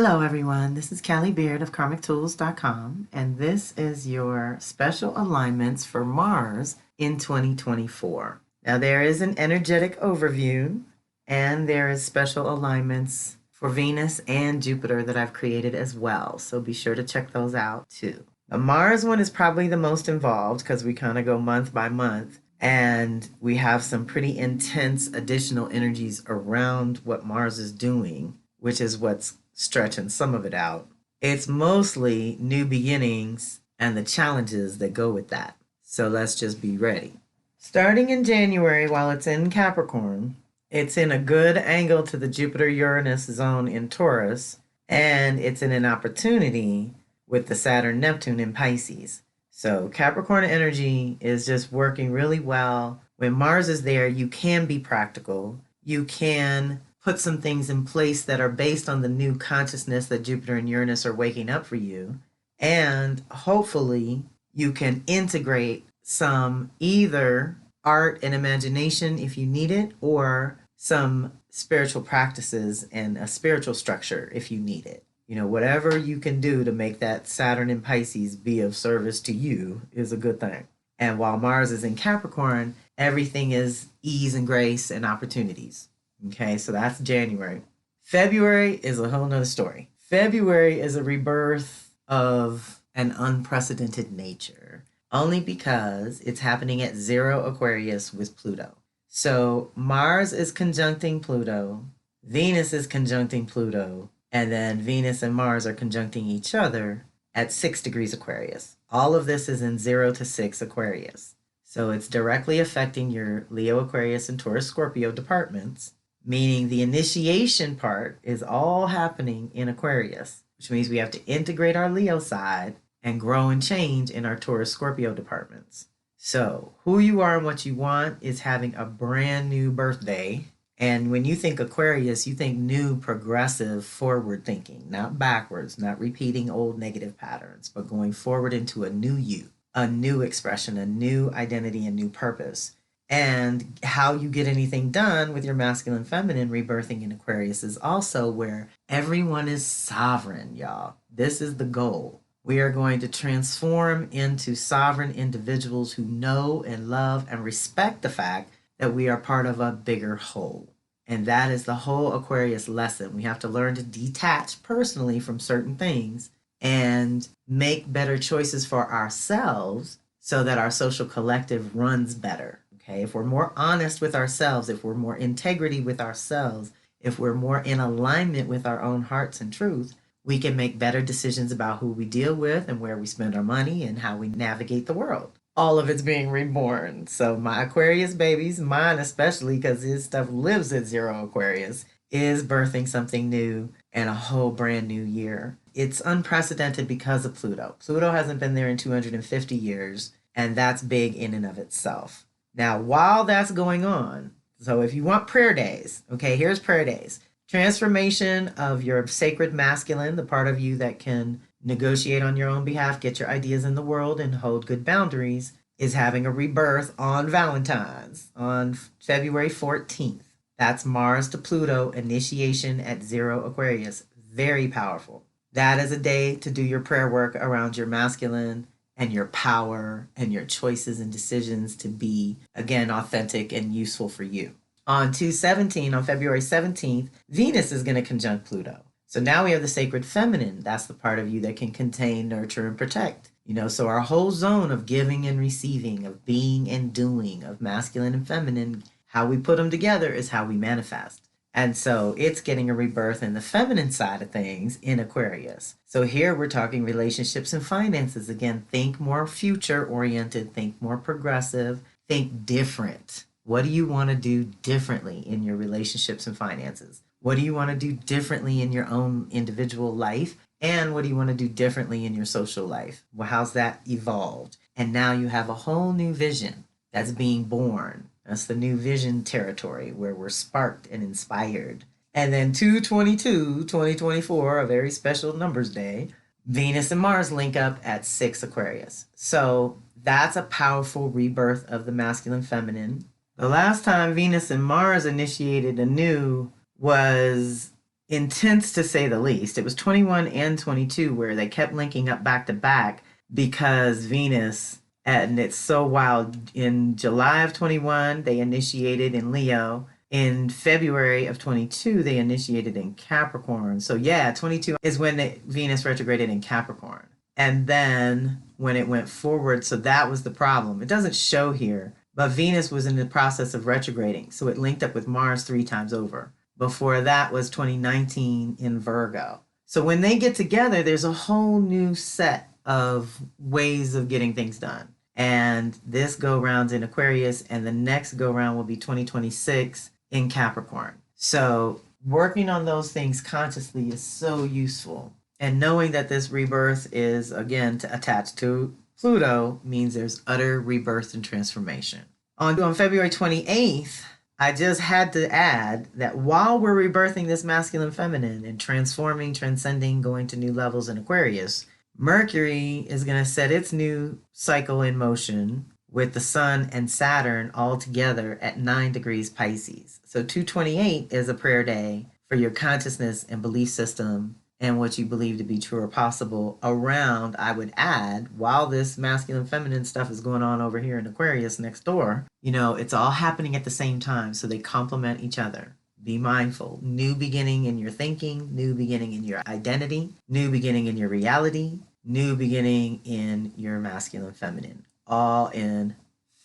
Hello everyone, this is Callie Beard of KarmicTools.com, and this is your special alignments for Mars in 2024. Now there is an energetic overview, and there is special alignments for Venus and Jupiter that I've created as well, so be sure to check those out too. The Mars one is probably the most involved because we kind of go month by month, and we have some pretty intense additional energies around what Mars is doing, which is what's stretching some of it out. It's mostly new beginnings and the challenges that go with that. So let's just be ready. Starting in January, while it's in Capricorn, it's in a good angle to the Jupiter-Uranus zone in Taurus, and it's in an opportunity with the Saturn-Neptune in Pisces. So Capricorn energy is just working really well. When Mars is there, you can be practical. You can put some things in place that are based on the new consciousness that Jupiter and Uranus are waking up for you. And hopefully you can integrate some either art and imagination if you need it, or some spiritual practices and a spiritual structure if you need it. You know, whatever you can do to make that Saturn in Pisces be of service to you is a good thing. And while Mars is in Capricorn, everything is ease and grace and opportunities. Okay, so that's January. February is a whole nother story. February is a rebirth of an unprecedented nature, only because it's happening at 0 Aquarius with Pluto. So Mars is conjuncting Pluto, Venus is conjuncting Pluto, and then Venus and Mars are conjuncting each other at 6 degrees Aquarius. All of this is in 0 to 6 Aquarius. So it's directly affecting your Leo, Aquarius, and Taurus, Scorpio departments, meaning the initiation part is all happening in Aquarius, which means we have to integrate our Leo side and grow and change in our Taurus, Scorpio departments. So who you are and what you want is having a brand new birthday. And when you think Aquarius, you think new, progressive, forward thinking, not backwards, not repeating old negative patterns, but going forward into a new you, a new expression, a new identity, a new purpose. And how you get anything done with your masculine, feminine rebirthing in Aquarius is also where everyone is sovereign, y'all. This is the goal. We are going to transform into sovereign individuals who know and love and respect the fact that we are part of a bigger whole. And that is the whole Aquarius lesson. We have to learn to detach personally from certain things and make better choices for ourselves so that our social collective runs better. Okay? If we're more honest with ourselves, if we're more integrity with ourselves, if we're more in alignment with our own hearts and truth, we can make better decisions about who we deal with and where we spend our money and how we navigate the world. All of it's being reborn. So my Aquarius babies, mine especially because his stuff lives at 0 Aquarius, is birthing something new and a whole brand new year. It's unprecedented because of Pluto. Pluto hasn't been there in 250 years, and that's big in and of itself. Now, while that's going on, so if you want prayer days, okay, here's prayer days. Transformation of your sacred masculine, the part of you that can negotiate on your own behalf, get your ideas in the world, and hold good boundaries, is having a rebirth on Valentine's on February 14th. That's Mars to Pluto initiation at 0 Aquarius. Very powerful. That is a day to do your prayer work around your masculine and your power and your choices and decisions to be, again, authentic and useful for you. On February 17th, Venus is going to conjunct Pluto. So now we have the sacred feminine. That's the part of you that can contain, nurture, and protect. You know, so our whole zone of giving and receiving, of being and doing, of masculine and feminine, how we put them together is how we manifest. And so it's getting a rebirth in the feminine side of things in Aquarius. So here we're talking relationships and finances. Again, think more future-oriented, think more progressive, think different. What do you want to do differently in your relationships and finances? What do you want to do differently in your own individual life? And what do you want to do differently in your social life? Well, how's that evolved? And now you have a whole new vision that's being born. That's the new vision territory where we're sparked and inspired. And then 2/22/2024, a very special numbers day, Venus and Mars link up at 6 Aquarius. So that's a powerful rebirth of the masculine feminine. The last time Venus and Mars initiated anew was intense to say the least. It was 21 and 22 where they kept linking up back to back because Venus, and it's so wild. In July of 21, they initiated in Leo. In February of 22, they initiated in Capricorn. So yeah, 22 is when Venus retrograded in Capricorn. And then when it went forward, so that was the problem. It doesn't show here, but Venus was in the process of retrograding. So it linked up with Mars 3 times over. Before that was 2019 in Virgo. So when they get together, there's a whole new set of ways of getting things done. And this go round's in Aquarius, and the next go round will be 2026 in Capricorn. So working on those things consciously is so useful. And knowing that this rebirth is, again, attached to Pluto means there's utter rebirth and transformation. On February 28th, I just had to add that while we're rebirthing this masculine feminine and transforming, transcending, going to new levels in Aquarius, Mercury is going to set its new cycle in motion with the Sun and Saturn all together at 9 degrees Pisces. So 228 is a prayer day for your consciousness and belief system and what you believe to be true or possible around, I would add, while this masculine feminine stuff is going on over here in Aquarius next door, it's all happening at the same time, so they complement each other. Be mindful. New beginning in your thinking, new beginning in your identity, new beginning in your reality, new beginning in your masculine feminine, all in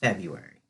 February.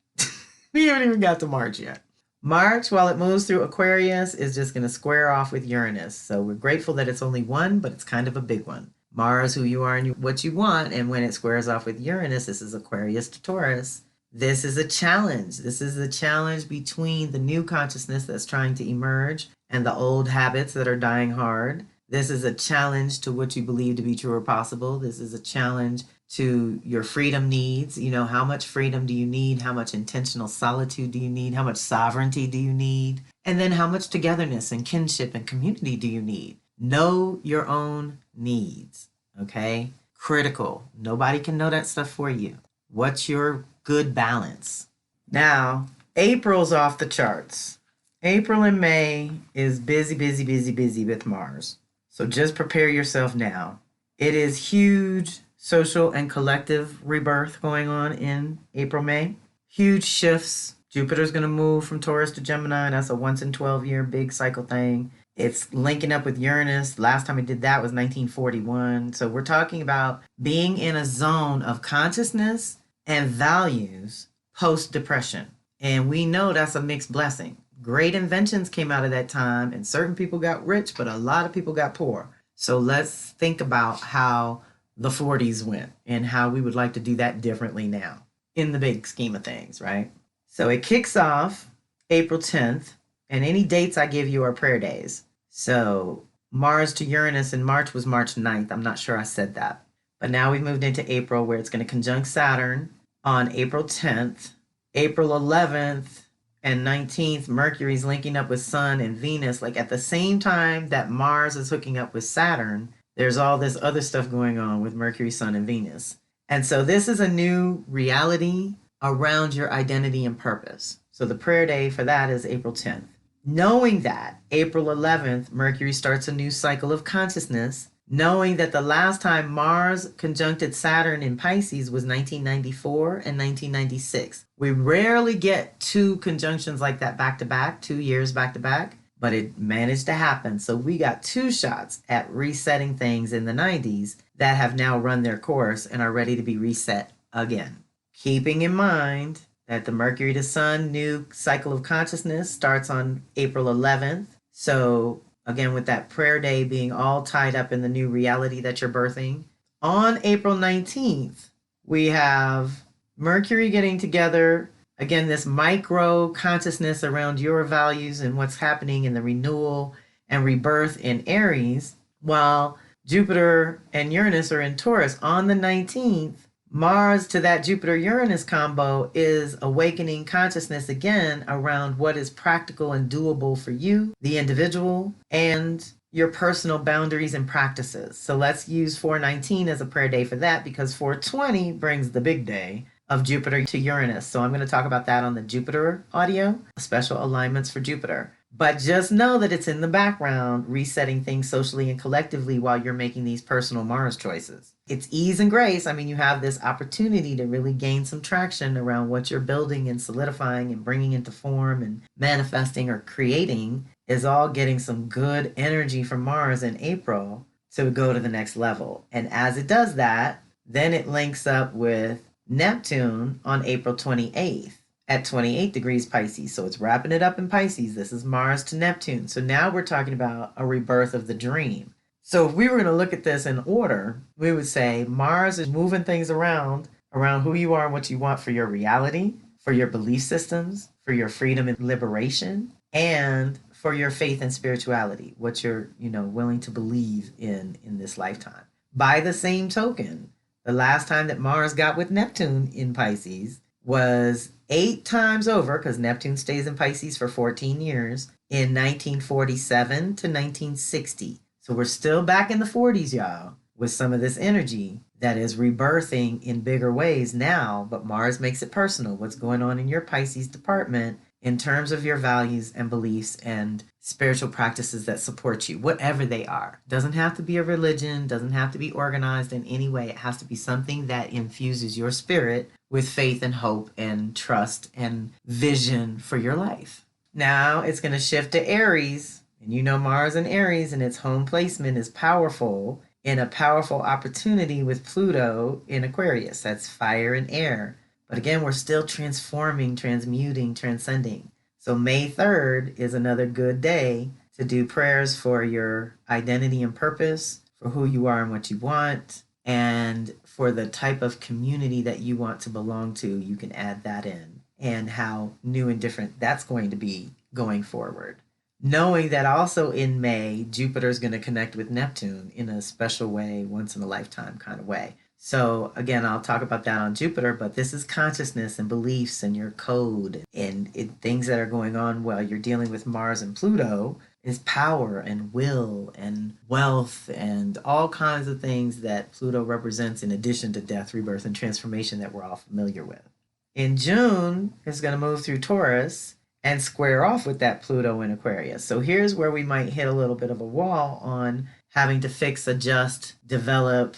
We haven't even got to March yet. March, while it moves through Aquarius, is just going to square off with Uranus. So we're grateful that it's only one, but it's kind of a big one. Mars, who you are and what you want, and when it squares off with Uranus, this is Aquarius to Taurus. This is a challenge. This is a challenge between the new consciousness that's trying to emerge and the old habits that are dying hard. This is a challenge to what you believe to be true or possible. This is a challenge to your freedom needs. How much freedom do you need? How much intentional solitude do you need? How much sovereignty do you need? And then how much togetherness and kinship and community do you need? Know your own needs, okay? Critical. Nobody can know that stuff for you. What's your good balance? Now, April's off the charts. April and May is busy, busy, busy, busy with Mars. So just prepare yourself now. It is huge social and collective rebirth going on in April, May. Huge shifts. Jupiter's going to move from Taurus to Gemini. That's a once in 12 year big cycle thing. It's linking up with Uranus. Last time it did that was 1941. So we're talking about being in a zone of consciousness and values post-depression. And we know that's a mixed blessing. Great inventions came out of that time, and certain people got rich, but a lot of people got poor. So let's think about how the 40s went and how we would like to do that differently now in the big scheme of things, right? So it kicks off April 10th, and any dates I give you are prayer days. So Mars to Uranus in March was March 9th. I'm not sure I said that. But now we've moved into April, where it's going to conjunct Saturn on April 10th. April 11th and 19th, Mercury's linking up with Sun and Venus. Like at the same time that Mars is hooking up with Saturn, there's all this other stuff going on with Mercury, Sun, and Venus. And so this is a new reality around your identity and purpose. So the prayer day for that is April 10th. Knowing that April 11th, Mercury starts a new cycle of consciousness, knowing that the last time Mars conjuncted Saturn in Pisces was 1994 and 1996. We rarely get two conjunctions like that back to back, 2 years back to back, but it managed to happen. So we got two shots at resetting things in the 90s that have now run their course and are ready to be reset again. Keeping in mind that the Mercury to Sun new cycle of consciousness starts on April 11th. So again, with that prayer day being all tied up in the new reality that you're birthing. On April 19th, we have Mercury getting together. Again, this micro consciousness around your values and what's happening in the renewal and rebirth in Aries, while Jupiter and Uranus are in Taurus. On the 19th, Mars to that Jupiter-Uranus combo is awakening consciousness again around what is practical and doable for you, the individual, and your personal boundaries and practices. So let's use 419 as a prayer day for that, because 420 brings the big day of Jupiter to Uranus. So I'm going to talk about that on the Jupiter audio, special alignments for Jupiter. But just know that it's in the background, resetting things socially and collectively while you're making these personal Mars choices. It's ease and grace. I mean, you have this opportunity to really gain some traction around what you're building and solidifying and bringing into form and manifesting or creating is all getting some good energy from Mars in April to go to the next level. And as it does that, then it links up with Neptune on April 28th at 28 degrees Pisces. So it's wrapping it up in Pisces. This is Mars to Neptune. So now we're talking about a rebirth of the dream. So if we were going to look at this in order, we would say Mars is moving things around who you are and what you want for your reality, for your belief systems, for your freedom and liberation, and for your faith and spirituality, what you're, willing to believe in this lifetime. By the same token, the last time that Mars got with Neptune in Pisces was 8 times over, because Neptune stays in Pisces for 14 years, in 1947 to 1960. So we're still back in the 40s, y'all, with some of this energy that is rebirthing in bigger ways now, but Mars makes it personal. What's going on in your Pisces department in terms of your values and beliefs and spiritual practices that support you, whatever they are. Doesn't have to be a religion, doesn't have to be organized in any way. It has to be something that infuses your spirit with faith and hope and trust and vision for your life. Now it's going to shift to Aries. And Mars in Aries and its home placement is powerful in a powerful opportunity with Pluto in Aquarius. That's fire and air. But again, we're still transforming, transmuting, transcending. So May 3rd is another good day to do prayers for your identity and purpose, for who you are and what you want, and for the type of community that you want to belong to. You can add that in, and how new and different that's going to be going forward. Knowing that also in May, Jupiter is going to connect with Neptune in a special way, once in a lifetime kind of way. So again, I'll talk about that on Jupiter, but this is consciousness and beliefs and your code and things that are going on while you're dealing with Mars and Pluto is power and will and wealth and all kinds of things that Pluto represents in addition to death, rebirth, and transformation that we're all familiar with. In June, it's going to move through Taurus and square off with that Pluto in Aquarius. So here's where we might hit a little bit of a wall on having to fix, adjust, develop,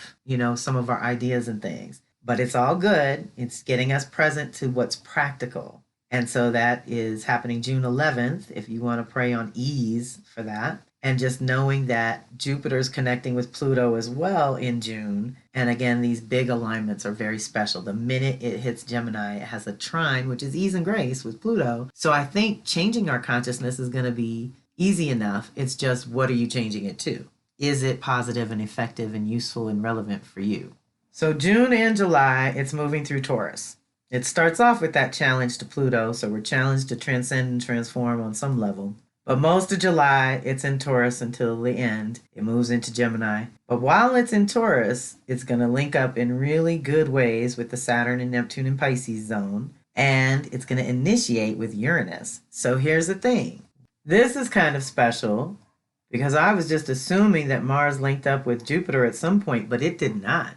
some of our ideas and things. But it's all good. It's getting us present to what's practical. And so that is happening June 11th, if you want to pray on ease for that. And just knowing that Jupiter's connecting with Pluto as well in June. And again, these big alignments are very special. The minute it hits Gemini, it has a trine, which is ease and grace with Pluto. So I think changing our consciousness is going to be easy enough. It's just, what are you changing it to? Is it positive and effective and useful and relevant for you? So June and July, it's moving through Taurus. It starts off with that challenge to Pluto. So we're challenged to transcend and transform on some level. But most of July, it's in Taurus until the end. It moves into Gemini. But while it's in Taurus, it's going to link up in really good ways with the Saturn and Neptune and Pisces zone. And it's going to initiate with Uranus. So here's the thing. This is kind of special because I was just assuming that Mars linked up with Jupiter at some point, but it did not.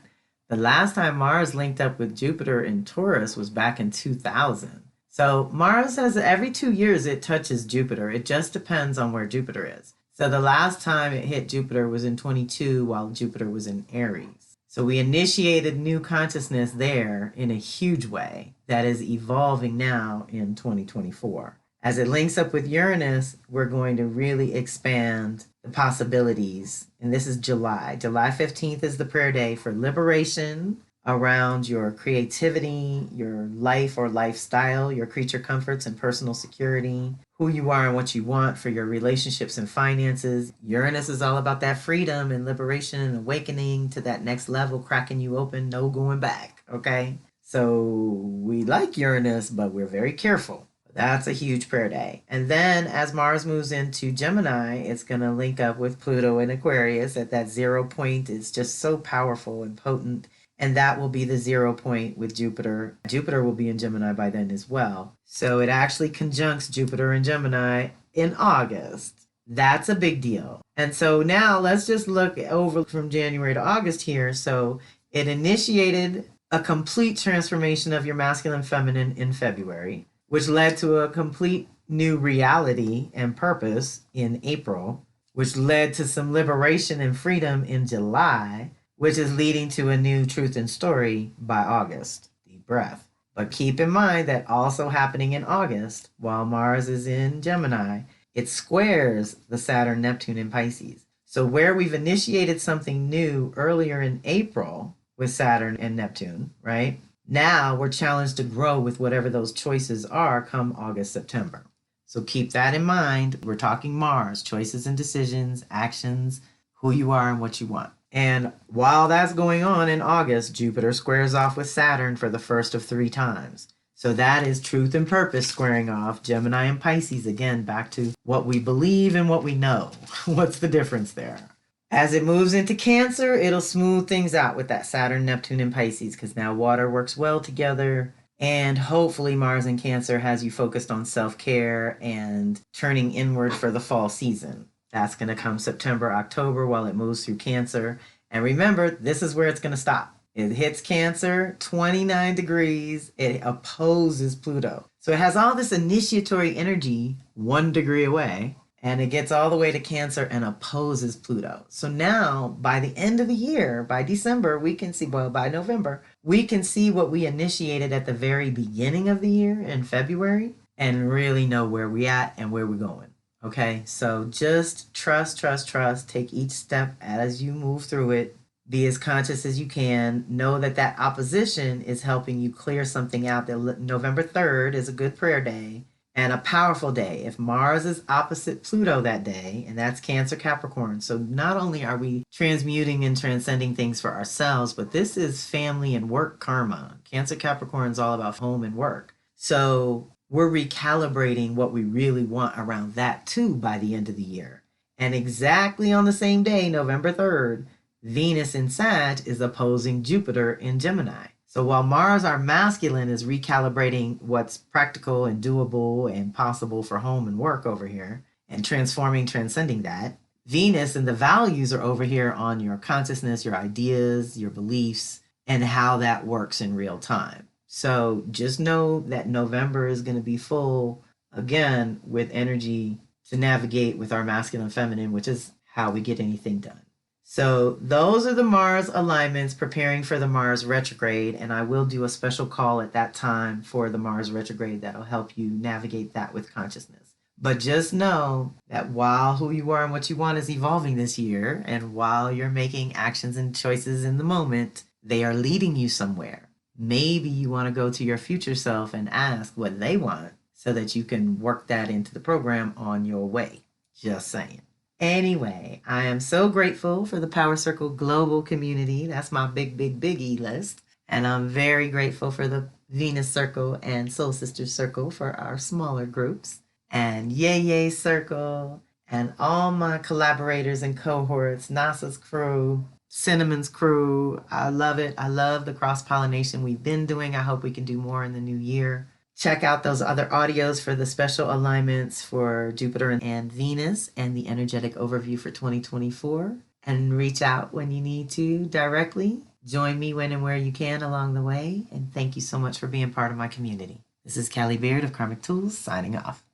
The last time Mars linked up with Jupiter in Taurus was back in 2000. So Mars has, every 2 years it touches Jupiter. It just depends on where Jupiter is. So the last time it hit Jupiter was in 22 while Jupiter was in Aries. So we initiated new consciousness there in a huge way that is evolving now in 2024. As it links up with Uranus, we're going to really expand the possibilities. And this is July. July 15th is the prayer day for liberation around your creativity, your life or lifestyle, your creature comforts and personal security, who you are and what you want for your relationships and finances. Uranus is all about that freedom and liberation and awakening to that next level, cracking you open, no going back, okay? So we like Uranus, but we're very careful. That's a huge prayer day. And then as Mars moves into Gemini, it's going to link up with Pluto in Aquarius at that 0 point. It's just so powerful and potent. And that will be the 0 point with Jupiter. Jupiter will be in Gemini by then as well. So it actually conjuncts Jupiter and Gemini in August. That's a big deal. And so now let's just look over from January to August here. So it initiated a complete transformation of your masculine feminine in February, which led to a complete new reality and purpose in April, which led to some liberation and freedom in July, which is leading to a new truth and story by August. Deep breath. But keep in mind that also happening in August, while Mars is in Gemini, it squares the Saturn, Neptune, and Pisces. So where we've initiated something new earlier in April with Saturn and Neptune, right? Now we're challenged to grow with whatever those choices are come August, September. So keep that in mind. We're talking Mars, choices and decisions, actions, who you are and what you want. And while that's going on in August, Jupiter squares off with Saturn for the first of 3 times. So that is truth and purpose squaring off Gemini and Pisces. Again, back to what we believe and what we know. What's the difference there? As it moves into Cancer, it'll smooth things out with that Saturn, Neptune, and Pisces, because now water works well together. And hopefully Mars in Cancer has you focused on self-care and turning inward for the fall season. That's going to come September, October while it moves through Cancer. And remember, this is where it's going to stop. It hits Cancer, 29 degrees. It opposes Pluto. So it has all this initiatory energy 1 degree away. And it gets all the way to Cancer and opposes Pluto. So now, by the end of the year, by December, we can see, well, by November, we can see what we initiated at the very beginning of the year in February and really know where we're at and where we're going. Okay, so just trust, take each step as you move through it. Be as conscious as you can. Know that that opposition is helping you clear something out. That November 3rd is a good prayer day and a powerful day. If Mars is opposite Pluto that day, and that's Cancer Capricorn. So not only are we transmuting and transcending things for ourselves, but this is family and work karma. Cancer Capricorn is all about home and work. So we're recalibrating what we really want around that too by the end of the year. And exactly on the same day, November 3rd, Venus in Sag is opposing Jupiter in Gemini. So while Mars, our masculine, is recalibrating what's practical and doable and possible for home and work over here and transforming, transcending that, Venus and the values are over here on your consciousness, your ideas, your beliefs, and how that works in real time. So just know that November is going to be full, again, with energy to navigate with our masculine feminine, which is how we get anything done. So those are the Mars alignments preparing for the Mars retrograde, and I will do a special call at that time for the Mars retrograde that'll help you navigate that with consciousness. But just know that while who you are and what you want is evolving this year, and while you're making actions and choices in the moment, they are leading you somewhere. Maybe you want to go to your future self and ask what they want so that you can work that into the program on your way. Just saying. Anyway, I am so grateful for the Power Circle Global community. That's my big list. And I'm very grateful for the Venus Circle and Soul Sisters Circle for our smaller groups. And Yay Circle and all my collaborators and cohorts, NASA's crew, Cinnamon's crew. I love it. I love the cross-pollination we've been doing. I hope we can do more in the new year. Check out those other audios for the special alignments for Jupiter and Venus and the energetic overview for 2024. And reach out when you need to directly. Join me when and where you can along the way. And thank you so much for being part of my community. This is Callie Beard of Karmic Tools signing off.